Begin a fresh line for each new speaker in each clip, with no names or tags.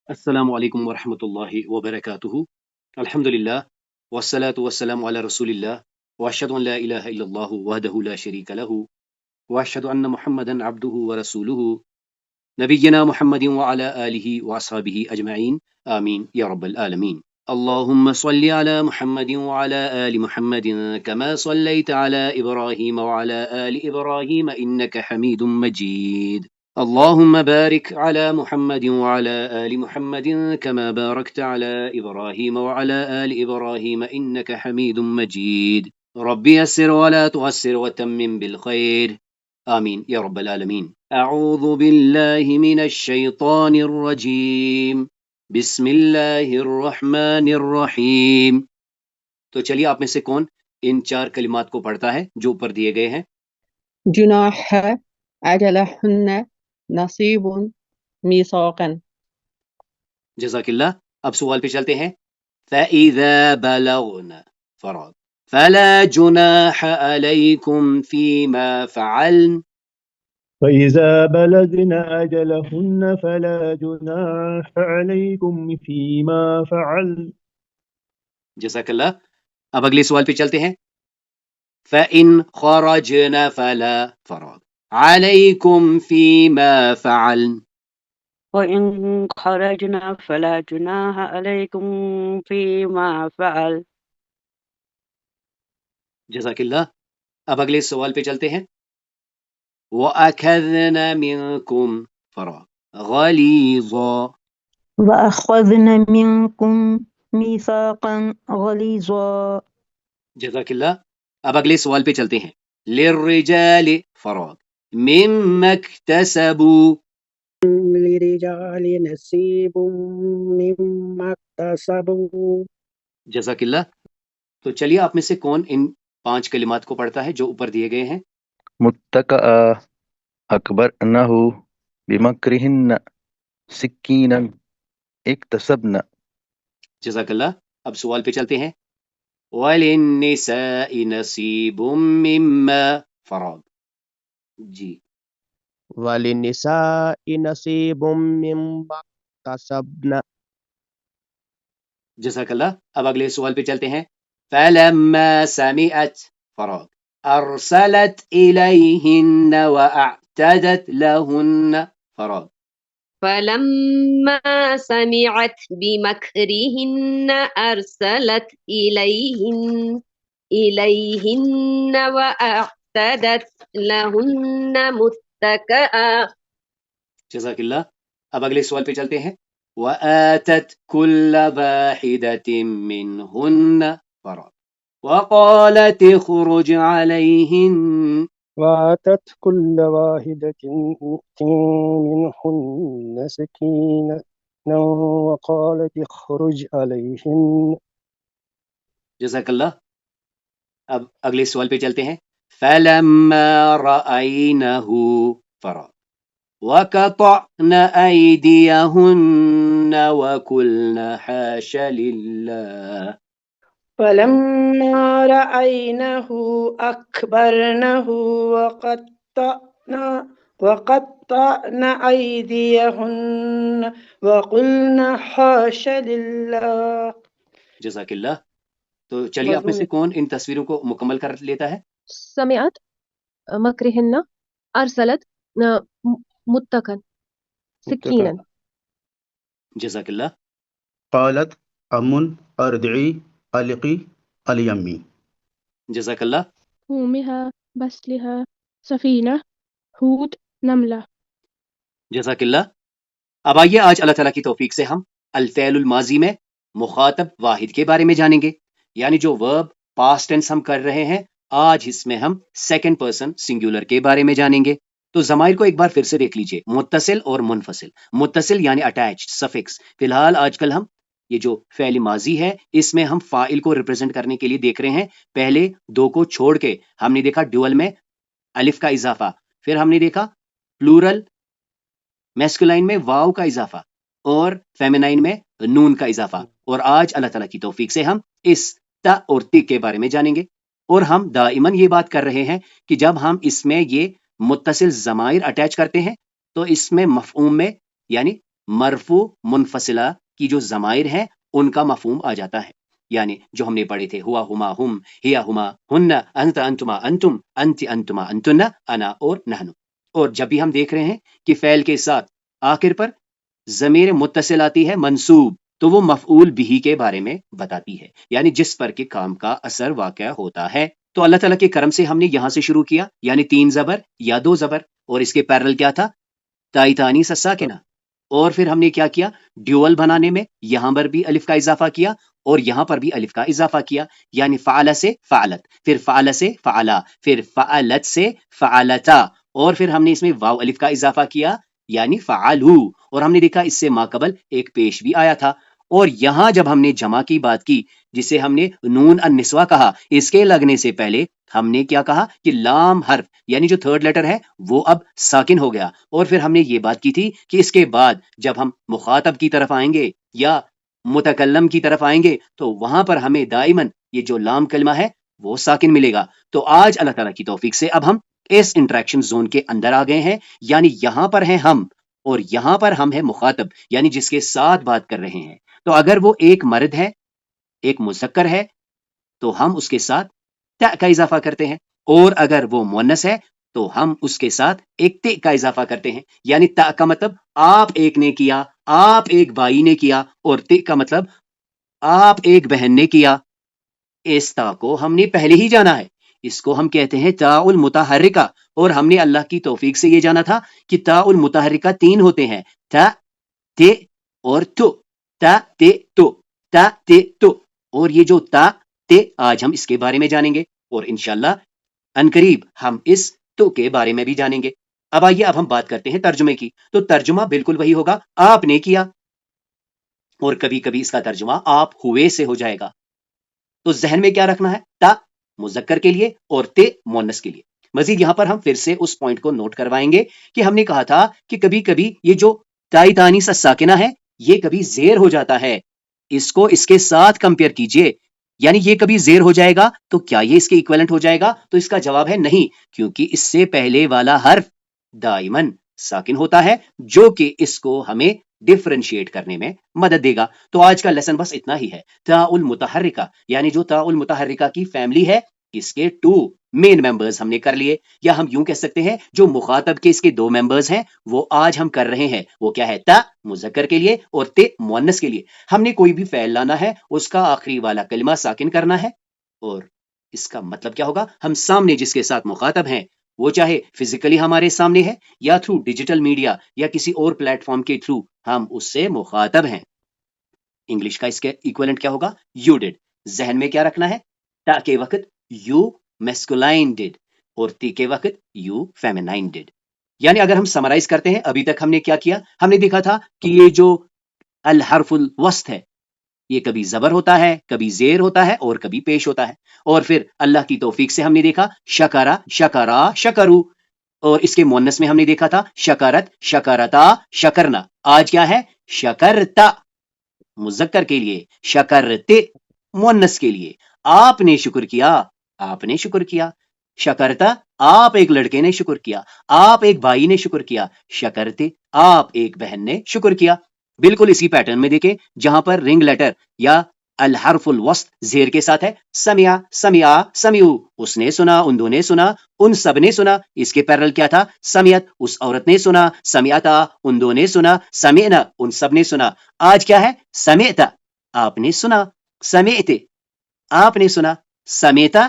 السلام علیکم ورحمۃ اللہ وبرکاتہ۔ الحمد للہ والصلاة والسلام علی رسول اللہ واشهد ان لا الہ الا اللہ وحدہ لا شریک لہ واشهد ان محمدا عبدہ ورسولہ نبینا محمد وعلى آلہ واصحابہ اجمعین آمین یا رب العالمین۔ اللهم صل على محمد وعلى آل محمد كما صليت على إبراهيم وعلى آل إبراهيم إنك حميد مجيد اللهم بارك على محمد وعلى آل محمد كما باركت على إبراهيم وعلى آل إبراهيم إنك حميد مجيد رب يسر ولا تعسر وتمم بالخير آمين يا رب العالمين۔ أعوذ بالله من الشيطان الرجيم بسم اللہ الرحمن الرحیم۔ تو چلیے آپ میں سے کون ان 4 کلمات کو پڑھتا ہے جو اوپر دیے گئے ہیں؟
جناح ہے، اجلہن، نصیب، میثاقا۔
جزاک اللہ۔ اب سوال پہ چلتے ہیں۔ فَإِذَا بَلَغْنَ فراد فَلَا جُنَاحَ عَلَيْكُمْ فِي مَا فَعَلْنَ
فإذا بلغن أجلهن فلا جناح عليكم فيما فعل۔
جزاک اللہ۔ اب اگلے سوال پہ چلتے ہیں۔ فَإِنْ خَرَجْنَ فَلَا فراد عَلَيْكُمْ فِي مَا فَعَلْنَ۔
وَإِن خَرَجْنَا فَلَا جُنَاحَ عَلَيْكُمْ فِيمَا فَعَلْ۔
جزاک اللہ۔ اب اگلے سوال پہ چلتے ہیں۔ وَأَخَذْنَ مِنْكُمْ فراد غَلِيظًا۔
وَأَخَذْنَ مِنْكُمْ مِيثَاقًا غَلِيظًا۔
جزاک اللہ۔ اب اگلے سوال پہ چلتے ہیں۔ لِلرِّجَالِ فراد مِمَّا اكْتَسَبُوا۔
لِلرِّجَالِ نَصِيبٌ مِّمَّا اكْتَسَبُوا۔
جزاک اللہ۔ تو چلیے آپ میں سے کون ان 5 کلمات کو پڑھتا ہے جو اوپر دیے گئے ہیں؟
متکئا، اکبرنہ، بمکرہن، سکینا، اکتسبنا۔
جزاک اللہ۔ اب سوال پہ چلتے ہیں۔ وَلِلنِّسَاءِ نَصِيبٌ مِّمَّا فراد جی
وَلِلنِّسَاءِ نَصِيبٌ مِّمَّا اكْتَسَبْنَ۔
جزاک اللہ۔ اب اگلے سوال پہ چلتے ہیں۔ فَلَمَّا سَمِعَتْ فراد أَرْسَلَتْ إِلَيْهِنَّ وَأَعْتَدَتْ لَهُنَّ فراد
فلما سمعت بمكرهن أرسلت إليهن وأعتدت لهن متكئا۔
جزاک اللہ۔ اب اگلے سوال پہ چلتے ہیں۔ وَآتَتْ كُلَّ وَاحِدَةٍ مِّنْهُنَّ فراد وَقَالَتِ اخْرُجْ عَلَيْهِنَّ۔
وَآتَتْ كُلَّ وَاحِدَةٍ مِّنْهُنَّ سَكِينَةً وَقَالَتِ اخْرُجْ عَلَيْهِنَّ۔
جزاک اللہ۔ اب اگلے سوال پہ چلتے ہیں۔ فَلَمَّا رَأَيْنَهُ فراد وَقَطَعْنَ أَيْدِيَهُنَّ وَقُلْنَ حَاشَ لِلَّهِ۔
فَلَمَّا رَأَيْنَهُ أَكْبَرْنَهُ وَقَطَّعْنَ أَيْدِيَهُنَّ وَقُلْنَ حَاشَ لِلَّهِ۔
جزاک اللہ۔ تو چلیے آپ میں سے کون ان تصویروں کو مکمل کر لیتا ہے؟
سمعت، مکرہن، ارسلت، متکن، سکینا۔
جزاک اللہ۔
قالت امن ارضعی علقی الیمی۔
جزاک اللہ۔
قومها، بسلها، سفینہ، ہود، نملہ۔
جزاک اللہ۔ اب آئیے آج اللہ تعالیٰ کی توفیق سے ہم الفعل الماضی میں مخاطب واحد کے بارے میں جانیں گے، یعنی جو ورب پاسٹ ٹینس ہم کر رہے ہیں آج اس میں ہم سیکنڈ پرسن سنگولر کے بارے میں جانیں گے۔ تو ضمائر کو ایک بار پھر سے دیکھ لیجئے، متصل اور منفصل۔ متصل یعنی اٹیچڈ، سفکس۔ فی الحال آج کل ہم یہ جو فعل ماضی ہے اس میں ہم فاعل کو ریپرزینٹ کرنے کے لیے دیکھ رہے ہیں۔ پہلے 2 کو چھوڑ کے ہم نے دیکھا ڈیول میں الف کا اضافہ، پھر ہم نے دیکھا پلورل میسکولائن میں واو کا اضافہ اور فیمینائن میں نون کا اضافہ، اور آج اللہ تعالیٰ کی توفیق سے ہم اس تا اور تی کے بارے میں جانیں گے۔ اور ہم دائماً یہ بات کر رہے ہیں کہ جب ہم اس میں یہ متصل ضمائر اٹیچ کرتے ہیں تو اس میں مفعوم میں یعنی مرفو منفصلہ کی جو ضمائر ہیں ان کا مفہوم آ جاتا ہے، یعنی جو ہم نے پڑھے تھے ہوا ہما ہم، ہیا ہما ہن، انت انتما انتم، انت انتما انتن، انا اور نحن۔ اور جب بھی ہم دیکھ رہے ہیں کہ فعل کے ساتھ آخر پر ضمیر متصل آتی ہے منصوب، تو وہ مفعول بھی کے بارے میں بتاتی ہے، یعنی جس پر کے کام کا اثر واقع ہوتا ہے۔ تو اللہ تعالیٰ کے کرم سے ہم نے یہاں سے شروع کیا، یعنی 3 زبر یا 2 زبر، اور اس کے پیرل کیا تھا؟ تائی تانی ساکنہ۔ اور پھر ہم نے کیا کیا؟ ڈیول بنانے میں یہاں پر بھی الف کا اضافہ کیا اور یہاں پر بھی الف کا اضافہ کیا، یعنی فعل سے فعلت، پھر فعل سے فعلا، پھر فعلت سے فعلتا، اور پھر ہم نے اس میں واو الف کا اضافہ کیا یعنی فعلو، اور ہم نے دیکھا اس سے ماقبل ایک پیش بھی آیا تھا۔ اور یہاں جب ہم نے جمع کی بات کی جسے ہم نے نون النسوہ کہا، اس کے لگنے سے پہلے ہم نے کیا کہا کہ لام حرف یعنی جو تھرڈ لیٹر ہے وہ اب ساکن ہو گیا، اور پھر ہم نے یہ بات کی تھی کہ اس کے بعد جب ہم مخاطب کی طرف آئیں گے یا متکلم کی طرف آئیں گے تو وہاں پر ہمیں دائماً یہ جو لام کلمہ ہے وہ ساکن ملے گا۔ تو آج اللہ تعالیٰ کی توفیق سے اب ہم اس انٹریکشن زون کے اندر آ گئے ہیں، یعنی یہاں پر ہیں ہم اور یہاں پر ہم ہیں مخاطب، یعنی جس کے ساتھ بات کر رہے ہیں۔ تو اگر وہ ایک مرد ہے، ایک مذکر ہے، تو ہم اس کے ساتھ تا کا اضافہ کرتے ہیں، اور اگر وہ مؤنث ہے تو ہم اس کے ساتھ ایک تے کا اضافہ کرتے ہیں، یعنی تا کا مطلب آپ ایک نے کیا، آپ ایک بھائی نے کیا، اور تے کا مطلب آپ ایک بہن نے کیا۔ اس تا کو ہم نے پہلے ہی جانا ہے، اس کو ہم کہتے ہیں تا المتحرکہ، اور ہم نے اللہ کی توفیق سے یہ جانا تھا کہ تا المتحرکہ 3 ہوتے ہیں، تا، تے اور تو، تا تے تو، تا تے تو، اور یہ جو تا تے آج ہم اس کے بارے میں جانیں گے، اور انشاءاللہ عنقریب ہم اس تو کے بارے میں بھی جانیں گے۔ اب آئیے اب ہم بات کرتے ہیں ترجمے کی، تو ترجمہ بالکل وہی ہوگا، آپ نے کیا، اور کبھی کبھی اس کا ترجمہ آپ ہوئے سے ہو جائے گا۔ تو ذہن میں کیا رکھنا ہے؟ تا مذکر کے لیے اور تے مؤنث کے لیے۔ مزید یہاں پر ہم پھر سے اس پوائنٹ کو نوٹ کروائیں گے کہ ہم نے کہا تھا کہ کبھی کبھی یہ جو تائی تانی ساکنہ ہے یہ کبھی زیر ہو جاتا ہے، اس کو اس کے ساتھ کمپیئر کیجئے، یعنی یہ کبھی زیر ہو جائے گا تو کیا یہ اس کے ایکویلنٹ ہو جائے گا؟ تو اس کا جواب ہے نہیں، کیونکہ اس سے پہلے والا حرف دائماً ساکن ہوتا ہے، جو کہ اس کو ہمیں ڈفرینشیٹ کرنے میں مدد دے گا۔ تو آج کا لیسن بس اتنا ہی ہے۔ تا المتحرکہ یعنی جو تا المتحرکہ کی فیملی ہے، اس کے 2 مین ممبرز ہم نے کر لیے، یا ہم یوں کہہ سکتے ہیں جو مخاطب کے اس کے 2 ممبرز ہیں وہ آج ہم کر رہے ہیں، وہ کیا ہے؟ تا مذکر کے لیے اور تے مؤنث کے لیے۔ ہم نے کوئی بھی فعل لانا ہے، اس کا آخری والا کلمہ ساکن کرنا ہے، اور اس کا مطلب کیا ہوگا؟ ہم سامنے جس کے ساتھ مخاطب ہیں وہ چاہے فزیکلی ہمارے سامنے ہے یا تھرو ڈیجیٹل میڈیا یا کسی اور پلیٹ فارم کے تھرو ہم اس سے مخاطب ہیں۔ انگلش کا اس کے ایکویلنٹ کیا ہوگا؟ You did. ذہن میں کیا رکھنا ہے؟ تا کے وقت یو میسکولائن ڈیڈ اور تی کے وقت یو فیمینائن ڈیڈ۔ یعنی اگر ہم سمرائز کرتے ہیں، ابھی تک ہم نے کیا کیا؟ ہم نے دیکھا تھا کہ یہ جو الحرف الوسط ہے یہ کبھی زبر ہوتا ہے، کبھی زیر ہوتا ہے اور کبھی پیش ہوتا ہے، اور پھر اللہ کی توفیق سے ہم نے دیکھا شکرا، شکرا، شکرو، اور اس کے مؤنث میں ہم نے دیکھا تھا شکرت، شکرتا، شکرنا۔ آج کیا ہے؟ شکرتا مذکر کے لیے، شکرتے مؤنث کے لیے۔ آپ نے شکر کیا، آپ نے شکر کیا۔ شکرتا آپ ایک لڑکے نے شکر کیا، آپ ایک بھائی نے شکر کیا۔ شکرتے آپ ایک بہن نے شکر کیا۔ بالکل اسی پیٹرن میں دیکھیں جہاں پر رنگ لیٹر یا الحرف الوسط زیر کے ساتھ ہے، سمیا، سمیا، سمیو، اس نے سنا، ان دو نے سنا، ان سب نے سنا۔ اس کے پیرل کیا تھا؟ سمیت، اس عورت نے سنا، سمیتا، ان دو نے سنا، سمینا، ان سب نے سنا۔ آج کیا ہے؟ سمیتا آپ نے سنا، سمیتے آپ نے سنا، سمیتا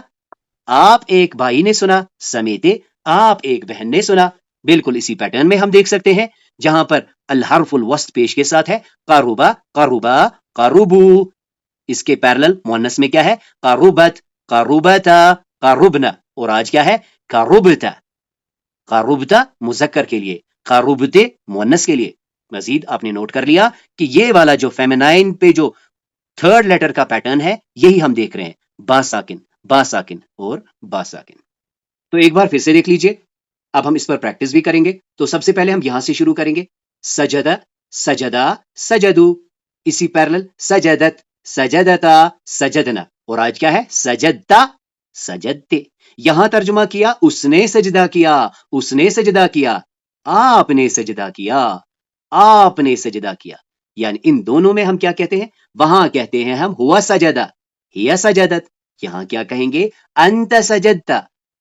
آپ ایک بھائی نے سنا، سمیتے آپ ایک بہن نے سنا۔ بالکل اسی پیٹرن میں ہم دیکھ سکتے ہیں جہاں پر الحرف الوسط پیش کے ساتھ ہے، قربا، قربا، قربو۔ اس کے پیرلل مؤنث میں کیا ہے؟ قربت، قربتا، قربنا، اور آج کیا ہے؟ قربتا، قربتا مذکر کے لیے، قربتے مؤنث کے لیے۔ مزید آپ نے نوٹ کر لیا کہ یہ والا جو فیمینائن پہ جو 3rd لیٹر کا پیٹرن ہے یہی ہم دیکھ رہے ہیں، با ساکن، با ساکن اور با ساکن۔ تو ایک بار پھر سے دیکھ لیجئے، اب ہم اس پر پریکٹس بھی کریں گے۔ تو سب سے پہلے ہم یہاں سے شروع کریں گے، سجدہ، سجدہ، سجدو، اسی پیرلل سجدت، سجدتا، سجدنا، اور آج کیا ہے؟ سجدتا، سجدتے۔ یہاں ترجمہ کیا اس نے سجدہ کیا، اس نے سجدہ کیا، آپ نے سجدہ کیا، آپ نے سجدہ کیا. یعنی ان دونوں میں ہم کیا کہتے ہیں؟ وہاں کہتے ہیں ہم ہوا سجدہ، ہی سجدت. یہاں کیا کہیں گے؟ انت سجدت،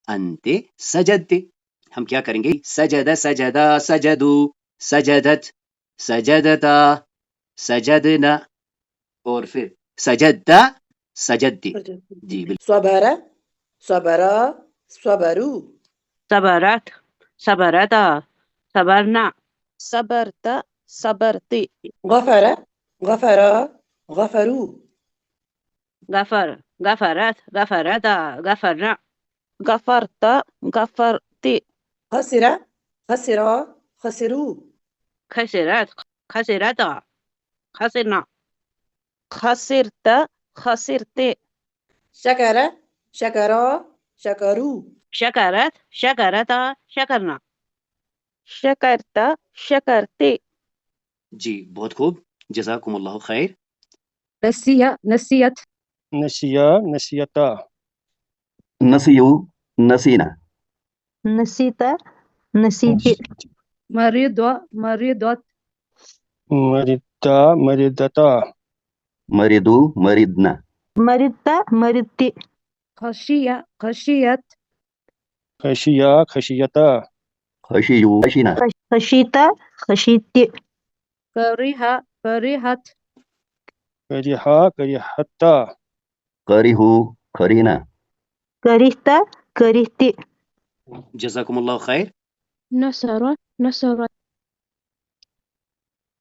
انت سجدتے. ہم کیا کریں گے؟ سجد سجدہ سجدو، سجدت سجدتا، سجدنا، اور پھر سجدتا سجدتی. جی بالکل.
صبر صبرا صبروا
صبرت صبرتا صبرنا.
صبرت صبرت
غفر غفرا غفروا
غفر غفرت غفرتا غفرنا.
غفرت غفرت
خسر خسرا خسروا
خسرت خسرتا خسرنا.
خسرت خسرت
شكر شكرا شكروا
شکرت شکرتا شکرنا.
شکرت شکرت
جی بہت خوب، جزاکم اللہ خیر.
نسیہ نسیت
نسیا نسیتا
نسیو نسینا.
نسیت نسیت
مرید مریدت
مردتا مردتا
مریدو مریدنا.
مرت مرت
خشیہ خشیت
خشیا خشیتا
خشیو خشینا.
خشیت خشیت
کریہ کریہت
کریہا کریہتا
قریہو قرینا.
کرہت کرہت
جزاکم اللہ خیر.
نصر نصرت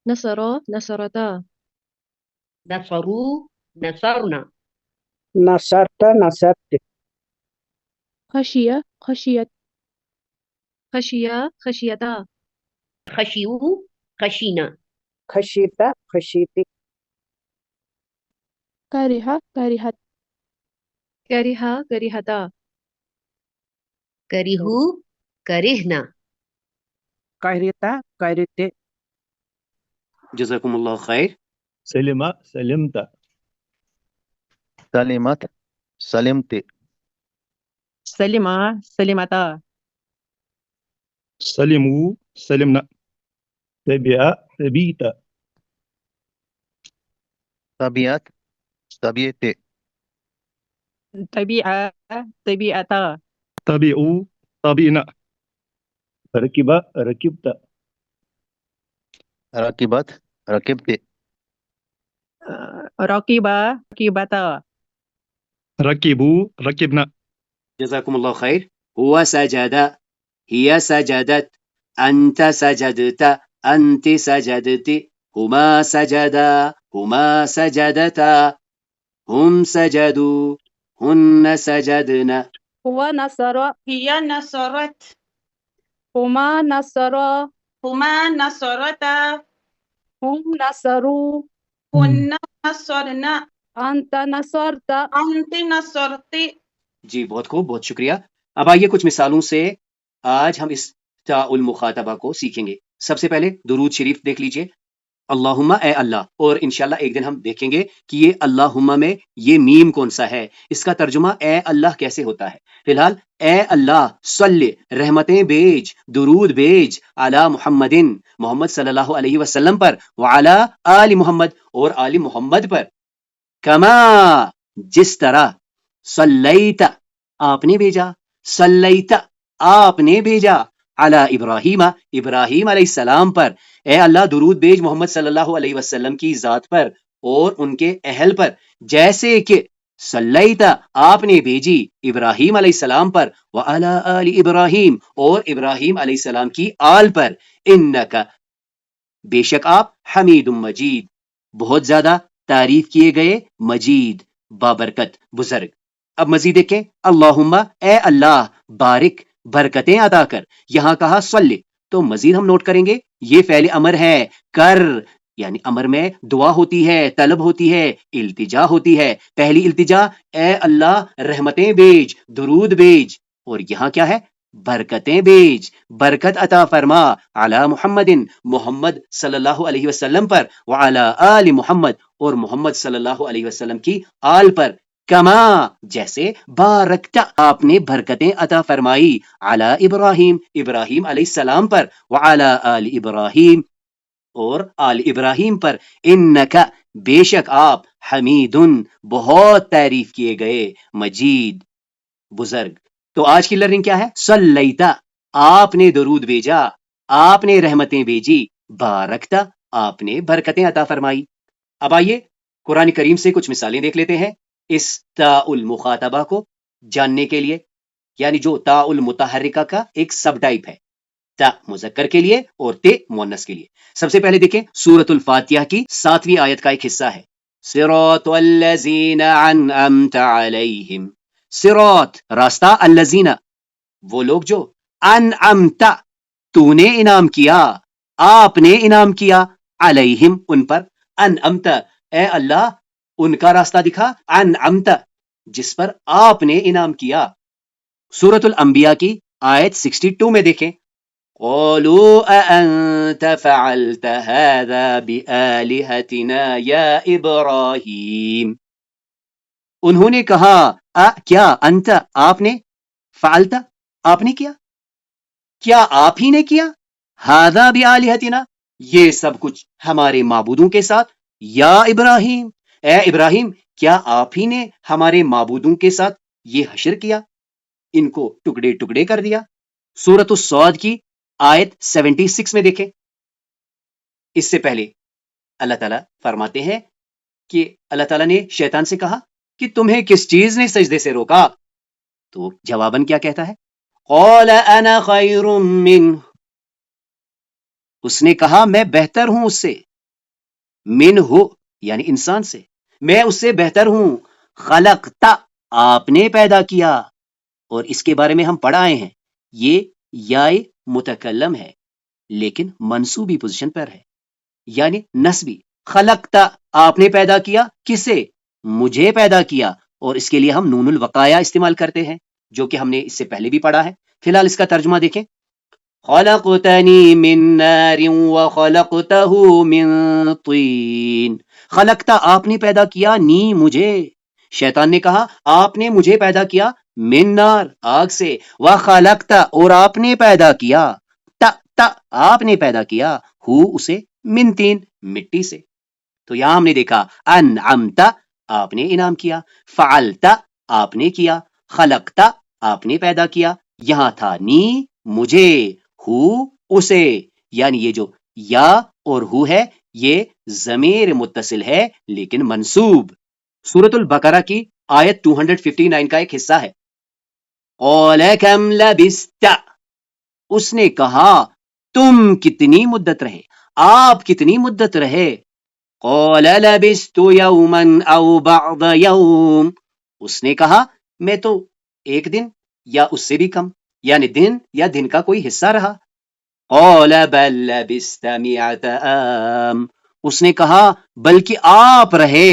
نصر نصرتا
نصروا نصرنا.
نصرت نصرت
خشیہ خشیت
خشیہ خشیتا
خشیو خشینا.
خشیتا خشیتی
کریہ کریہت
کریہا کریہتا
کریہو کرہنا.
قہرتا قہرتے
جزاکم اللہ خیر.
سلم سلمت.
سلمت سلمت.
سلما سلمتا
سلموا سلمنا. تبع تبيت.
طبیعت طبیعت.
طبیعہ طبیعتا
تبعوا طبينا. ركب ركبت.
رکبت رکبت.
رقیبہ رقیبتا
ركبوا ركبنا.
جزاکم اللہ خیر. ہوا سجد، ہی سجدت، انت سجدت، انت سجدتی، ہما سجدا، ہما سجدتا، ہم سجدوا، ہن سجدنا.
هو نصر
هي نصرت
هما نصرا
هما نصرتا
هم نصروا
هن نصرنا
أنت نصرت
أنت نصرت.
جی بہت خوب، بہت شکریہ. اب آئیے کچھ مثالوں سے آج ہم اس تا المخاطبہ کو سیکھیں گے. سب سے پہلے درود شریف دیکھ لیجئے. اللہم اے اللہ، اور انشاءاللہ ایک دن ہم دیکھیں گے کہ یہ اللہم میں یہ میم کون سا ہے، اس کا ترجمہ اے اللہ کیسے ہوتا ہے. فی الحال اے اللہ صلی، رحمتیں بیج، درود بیج، علی محمدن، محمد صلی اللہ علیہ وسلم پر، وعلی آل محمد، اور آل محمد پر، کما جس طرح، صلیت آپ نے بھیجا، صلیت آپ نے بھیجا، علی ابراہیم ابراہیم علیہ السلام پر. اے اللہ درود بیج محمد صلی اللہ علیہ وسلم کی ذات پر اور ان کے اہل پر، جیسے کہ صلیت آپ نے بھیجی ابراہیم علیہ السلام پر، وعلی آل ابراہیم اور ابراہیم علیہ السلام کی آل پر، انک بے شک آپ، حمید مجید بہت زیادہ تعریف کیے گئے، مجید بابرکت بزرگ. اب مزید دیکھیں. اللہم اے اللہ بارک برکتیں عطا کر. یہاں کہا صلی، تو مزید ہم نوٹ کریں گے یہ فعل امر ہے، کر، یعنی امر میں دعا ہوتی ہے، طلب ہوتی ہے، التجا ہوتی ہے. پہلی التجا اے اللہ رحمتیں بیج، درود بیج، اور یہاں کیا ہے؟ برکتیں بیج، برکت عطا فرما، علی محمد محمد صلی اللہ علیہ وسلم پر، وعلی آل محمد اور محمد صلی اللہ علیہ وسلم کی آل پر، کما جیسے بارکتا آپ نے برکتیں عطا فرمائی، علی ابراہیم ابراہیم علیہ السلام پر، وعلی آل ابراہیم اور آل ابراہیم پر، انکا بے شک آپ، حمیدن بہت تعریف کیے گئے، مجید بزرگ۔ تو آج کی لرننگ کیا ہے؟ صلیتا آپ نے درود بھیجا، آپ نے رحمتیں بھیجی، بارکتا آپ نے برکتیں عطا فرمائی۔ اب آئیے قرآن کریم سے کچھ مثالیں دیکھ لیتے ہیں اس تا المخاطبہ کو جاننے کے لیے، یعنی جو تا المتحرکہ کا ایک سب ٹائپ ہے، تا مذکر کے لیے اور تے مؤنث کے لیے۔ سب سے پہلے دیکھیں سورۃ الفاتحہ کی 7ویں آیت کا ایک حصہ ہے، صراط الذین انعمت علیہم، صراط راستہ، الذین وہ لوگ جو، انعمت تو نے انعام کیا، آپ نے انعام کیا، علیہم ان پر، انعمت اے اللہ ان کا راستہ دکھا، انعمت جس پر آپ نے انعام کیا۔ سورۃ الانبیاء کی آیت 62 میں دیکھیں، قالوا اانت فعلت هذا بآلهتنا یا ابراہیم، انہوں نے کہا کیا، انت آپ نے، فعلت آپ نے کیا آپ ہی نے کیا، هذا بآلهتنا یہ سب کچھ ہمارے معبودوں کے ساتھ، یا ابراہیم اے ابراہیم کیا آپ ہی نے ہمارے معبودوں کے ساتھ یہ حشر کیا، ان کو ٹکڑے ٹکڑے کر دیا۔ سورۃ الصاد کی آیت 76 میں دیکھیں، اس سے پہلے اللہ تعالیٰ فرماتے ہیں کہ اللہ تعالیٰ نے شیطان سے کہا کہ تمہیں کس چیز نے سجدے سے روکا، تو جواباً کیا کہتا ہے، قال انا خیر منہ، اس نے کہا میں بہتر ہوں اس سے، منہ یعنی انسان سے، میں اس سے بہتر ہوں، خلقتا آپ نے پیدا کیا، اور اس کے بارے میں ہم پڑھ آئے ہیں، یہ یا متکلم ہے لیکن منصوبی پوزیشن پر ہے، یعنی نسبی، خلقتا آپ نے پیدا کیا، کسے، مجھے پیدا کیا، اور اس کے لیے ہم نون الوقایا استعمال کرتے ہیں جو کہ ہم نے اس سے پہلے بھی پڑھا ہے۔ فی الحال اس کا ترجمہ دیکھیں، خلقتنی من نار وخلقته من طین، خلقتا آپ نے پیدا کیا، نی مجھے، شیطان نے کہا آپ نے مجھے پیدا کیا، من نار آگ سے، وخلقتا اور آپ نے پیدا کیا، تا آپ نے پیدا کیا، ہو اسے، من تین مٹی سے۔ تو یہاں ہم نے دیکھا انعمتا آپ نے انعام کیا، فعلتا آپ نے کیا، خلقتا آپ نے پیدا کیا، یہاں تھا نی مجھے، ہو اسے، یعنی یہ جو یا اور ہو ہے یہ ضمیر متصل ہے لیکن منصوب۔ سورۃ البقرہ کی آیت 259 کا ایک حصہ ہے، قال کم لبست، اس نے کہا تم کتنی مدت رہے، آپ کتنی مدت رہے، قال لبست یوما او بعض یوم، اس نے کہا میں تو ایک دن یا اس سے بھی کم، یعنی دن یا دن کا کوئی حصہ رہا، قال بل لبست مئۃ عام، اس نے کہا بلکہ آپ رہے،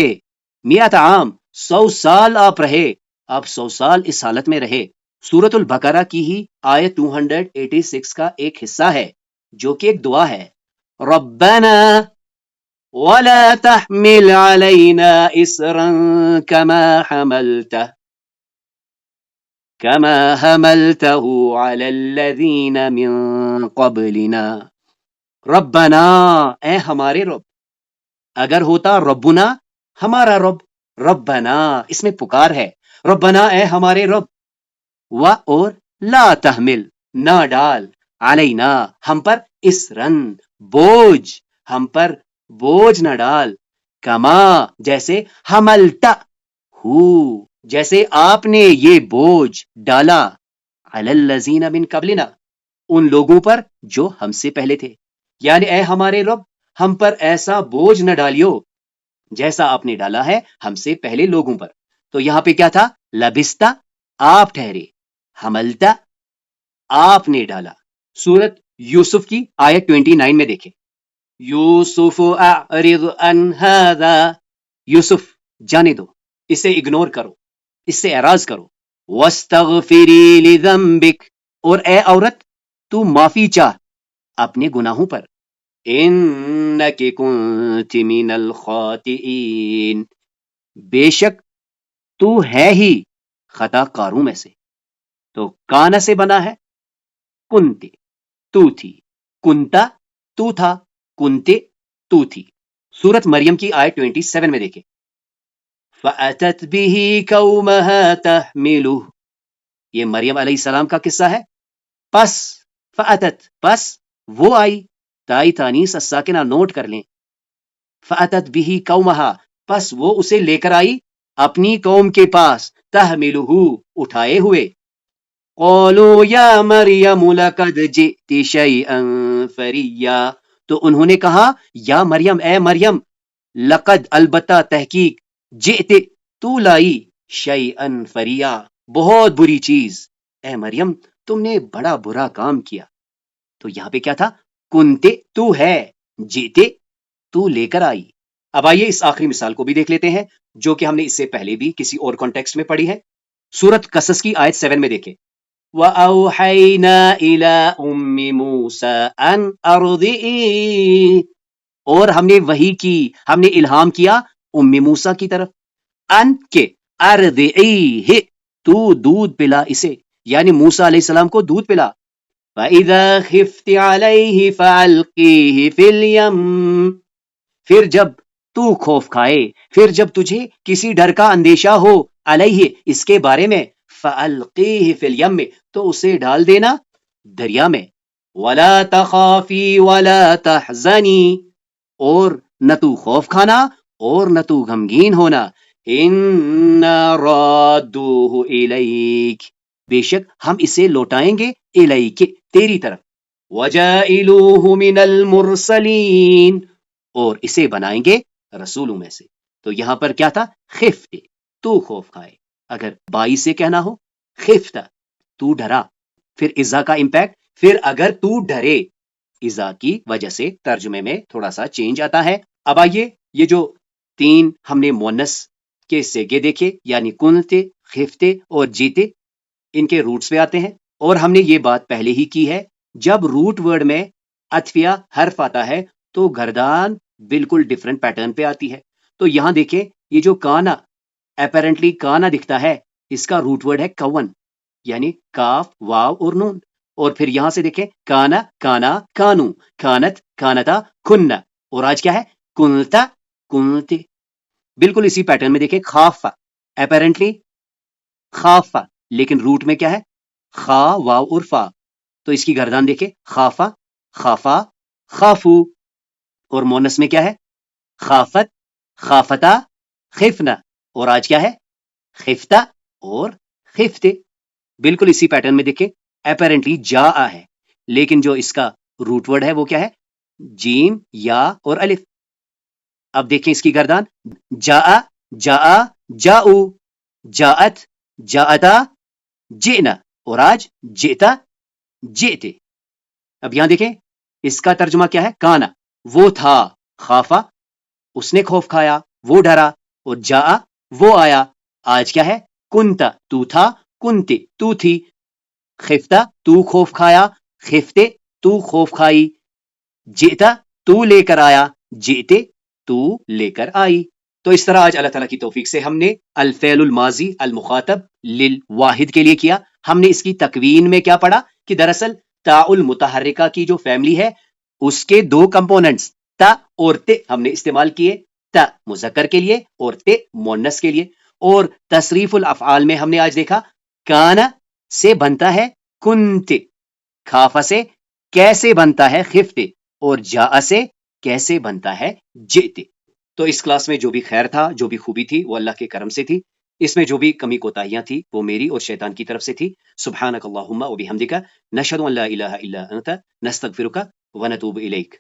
مئۃ عام 100 سال آپ رہے، آپ 100 سال اس حالت میں رہے۔ سورۃ البقرہ کی ہی آیت 286 کا ایک حصہ ہے جو کہ ایک دعا ہے، ربنا ولا تحمل علينا إصرا كما حملته على الذين من قبلنا، ربنا اے ہمارے رب، اگر ہوتا ربنا ہمارا رب، ربنا اس میں پکار ہے، ربنا اے ہمارے رب، و اور لا تحمل نہ ڈال، علینا ہم پر، اسرن بوجھ، ہم پر بوجھ نہ ڈال، کما جیسے، حملتا ہو جیسے آپ نے یہ بوجھ ڈالا، علی الذین من قبلنا ان لوگوں پر جو ہم سے پہلے تھے، یعنی اے ہمارے رب ہم پر ایسا بوجھ نہ ڈالیو جیسا آپ نے ڈالا ہے ہم سے پہلے لوگوں پر۔ تو یہاں پہ کیا تھا، لبستا آپ ٹھہرے، حملتا آپ نے ڈالا۔ سورت یوسف کی آیت 29 میں دیکھیں، یوسف اعرض عن ھذا، یوسف جانے دو، اسے اگنور کرو، اس سے اعراض کرو، واستغفری لذنبک اور اے عورت تو معافی چاہ اپنے گناہوں پر، انک کنت من الخاطئین بے شک تو ہے ہی خطا کاروں میں سے۔ تو کانا سے بنا ہے، کنتے تو تھی، کنتا تو تھا، کنتے تو تھی. سورت مریم کی آیت 27 میں دیکھیں. فَأَتَتْ بِهِ قَوْمَهَا تَحْمِلُهُ، یہ مریم علیہ السلام کا قصہ ہے. پس فَأَتَتْ، پس وہ آئی، تائی تانیس الساکنہ نوٹ کر لیں. فَأَتَتْ بِهِ قَوْمَهَا، پس وہ اسے لے کر آئی اپنی قوم کے پاس، تحملُهُ، اٹھائے ہوئے. قَالُوا يَا مَرْيَمُ لَقَدْ جِئْتِ شَيْئًا فَرِيًّا، تو انہوں نے کہا یا مریم، اے مریم، لقد، البتہ، تحقیق، جئت، تو لائی، شیئن فریا، بہت بری چیز. اے مریم تم نے بڑا برا کام کیا. تو یہاں پہ کیا تھا؟ کنتے، تو ہے، جئتے، تو لے کر آئی. اب آئیے اس آخری مثال کو بھی دیکھ لیتے ہیں جو کہ ہم نے اس سے پہلے بھی کسی اور کانٹیکسٹ میں پڑھی ہے. سورت قصص کی آیت 7 میں دیکھیں. وَأَوْحَيْنَا إِلَىٰ أُمِّ مُوسَىٰ أَنْ أَرْضِعِيهِ، اور ہم نے وحی کی، ہم نے الہام کیا ام موسیٰ کی طرف، ان کے، ارضعیہ، تو دودھ پلا اسے، یعنی موسیٰ علیہ السلام کو دودھ پلا. فَإِذَا خِفْتِ عَلَيْهِ فَأَلْقِيهِ فِي الْيَمِّ، پھر جب تو خوف کھائے، پھر جب تجھے کسی ڈر کا اندیشہ ہو، علیہ، اس کے بارے میں، فَأَلْقِيهِ فِي الْيَمِّ، تو اسے ڈال دینا دریا میں. وَلَا تَخَافِي وَلَا تَحْزَنِي، اور نہ تو خوف کھانا اور نہ تو غمگین ہونا. اِنَّا رَادُّوهُ إِلَيْكَ، بے شک ہم اسے لوٹائیں گے، الیک، تیری طرف. وَجَائِلُوهُ مِنَ الْمُرْسَلِينَ، اور اسے بنائیں گے رسولوں میں سے. تو یہاں پر کیا تھا؟ خفت، تو خوف کھائے. اگر بائی سے کہنا ہو خفت، تو ڈرا. پھر ازا کا امپیکٹ، پھر اگر تو ڈرے، ازا کی وجہ سے ترجمے میں تھوڑا سا چینج آتا ہے. اب آئیے یہ جو 3 ہم نے مونس کے سیگے دیکھے، یعنی کنتے، خفتے اور جیتے، ان کے روٹس پہ آتے ہیں. اور ہم نے یہ بات پہلے ہی کی ہے، جب روٹ ورڈ میں عطفیہ حرف آتا ہے تو گردان بالکل ڈیفرنٹ پیٹرن پہ آتی ہے. تو یہاں دیکھیں یہ جو کانا، اپیرنٹلی کانا دکھتا ہے، اس کا روٹ ورڈ ہے کون، یعنی کاف، واو اور نون. اور پھر یہاں سے دیکھیں کانا، کانا، کانو، کانت، کانتا، کننا، اور آج کیا ہے؟ کنتا، کنتے. بالکل اسی پیٹرن میں دیکھیں خافا، اپیرنٹلی خافا، لیکن روٹ میں کیا ہے؟ خا، واو اور فا. تو اس کی گردان دیکھیں خافا، خافا، خافو. اور مونس میں کیا ہے؟ خافت، خافتا، خفنا، اور آج کیا ہے؟ خفتا اور خفتے. بالکل اسی پیٹرن میں دیکھیں اپیرنٹلی جا ہے، لیکن جو اس کا روٹ ورڈ ہے وہ کیا ہے؟ جیم، یا اور الف. اب دیکھیں اس کی گردان، جا، جا، جاؤ، جاءت، جاءتا، جئنا، اور آج جئتا، جئتے. اب یہاں دیکھیں اس کا ترجمہ کیا ہے؟ کانا، وہ تھا، خافا، اس نے خوف کھایا، وہ ڈرا، اور جا، وہ آیا. آج کیا ہے؟ کنتا، تو تھا، کنتے، تو تھی، خفتا، تو خوف کھایا، خفتے، تو خوف کھائی، جئتا، تو لے کر آیا، جئتے، تو لے کر آئی. تو اس طرح آج اللہ تعالیٰ کی توفیق سے ہم نے الفعل الماضی المخاطب للواحد کے لیے کیا. ہم نے اس کی تکوین میں کیا پڑھا کہ دراصل تا المتحرکہ کی جو فیملی ہے اس کے 2 کمپوننٹس تا اور تے ہم نے استعمال کیے، تا مذکر کے لیے اور تے مؤنث کے لیے. اور تصریف الافعال میں ہم نے آج دیکھا کانا سے بنتا ہے کنتے، خافا سے کیسے بنتا ہے خفتے، اور جا سے کیسے بنتا ہے جئتے. تو اس کلاس میں جو بھی خیر تھا، جو بھی خوبی تھی، وہ اللہ کے کرم سے تھی. اس میں جو بھی کمی کوتاہیاں تھی وہ میری اور شیطان کی طرف سے تھی. سبحانک اللہم و بحمدک، نشہد ان لا الہ الا انت، نستغفرک و نتوب الیک.